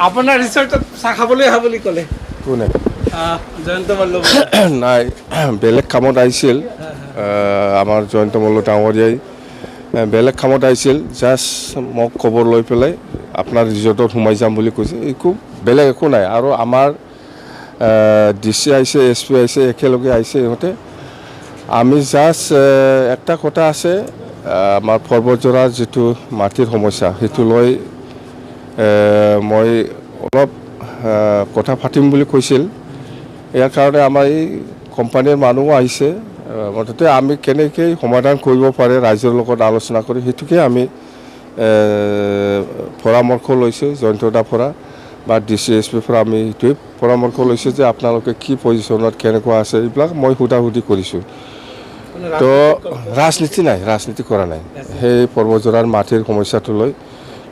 আপোনাৰ ৰিচৰ্টত চাহ খাবলৈ আহা বুলি ক'লে কোনে জয়ন্ত মল্ল নাই বেলেগ কামত আহিছিল আমাৰ জয়ন্ত মল্ল ডাঙৰীয়াই বেলেগ কামত আহিছিল জাষ্ট মোক খবৰ লৈ পেলাই আপোনাৰ ৰিজৰ্টত সোমাই যাম বুলি কৈছে একো বেলেগ একো নাই আৰু আমাৰ DC আহিছে SP আহিছে একেলগে আহিছে ইহঁতে আমি জাষ্ট একটা কথা আছে আমাৰ পৰ্বতজোৰাৰ যিটো মাটিৰ সমস্যা সেইটো লৈ মই অলপ কথা পাতিম বুলি কৈছিল ইয়াৰ কাৰণে আমাৰ এই কোম্পানীৰ মানুহো আহিছে মুঠতে আমি কেনেকৈ সমাধান কৰিব পাৰে ৰাইজৰ লগত আলোচনা কৰি সেইটোকে আমি পৰামৰ্শ লৈছোঁ জয়ন্তদাৰ পৰা বা DC SP পৰা আমি সেইটোৱে পৰামৰ্শ লৈছোঁ যে আপোনালোকে কি পজিশ্যনত কেনেকুৱা আছে এইবিলাক মই সোধা-সুধি কৰিছোঁ তো ৰাজনীতি কৰা নাই সেই পৰ্বতজোৰাৰ মাটিৰ সমস্যাটো লৈ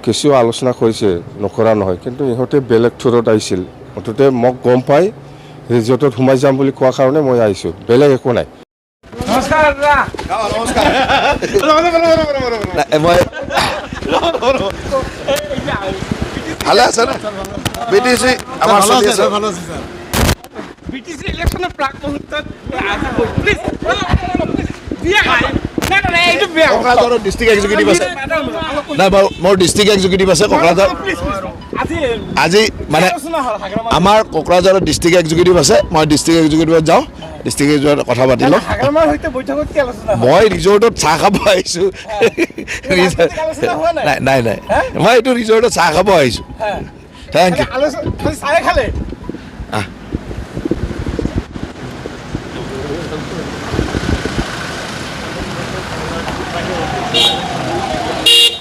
কিছু আলোচনা কৰিছে নকৰা নহয় কিন্তু ইহঁতে বেলেগ থ্ৰুত আহিছিল মুঠতে মোক গম পাই ৰিজৰ্টত সোমাই যাম বুলি কোৱাৰ কাৰণে মই আহিছোঁ বেলেগ একো নাই নমস্কাৰ দাদা ভালে আছে না BTC আমাৰ চলি আছে BTC ইলেকশ্যনৰ প্ৰাক মুহূৰ্তত প্লিজ কোকৰাঝাৰৰ ডিষ্ট্ৰিক্ট এক্সিকিউটিভ আছে নাই বাৰু মোৰ ডিষ্ট্ৰিক্ট এক্সিকিউটিভ আছে কোকৰাঝাৰ আজি মানে আমাৰ কোকৰাঝাৰৰ ডিষ্ট্ৰিক্ট এক্সিকিউটিভ আছে মই ডিষ্ট্ৰিক্ট এক্সিকিউটিভত যাওঁ ডিষ্ট্ৰিক্ট এক্সিকিউটিভত কথা পাতি লওঁ মই ৰিজৰ্টত চাহ খাব আহিছোঁ নাই মই এইটো ৰিজৰ্টত চাহ খাব আহিছোঁ থেংক ইউ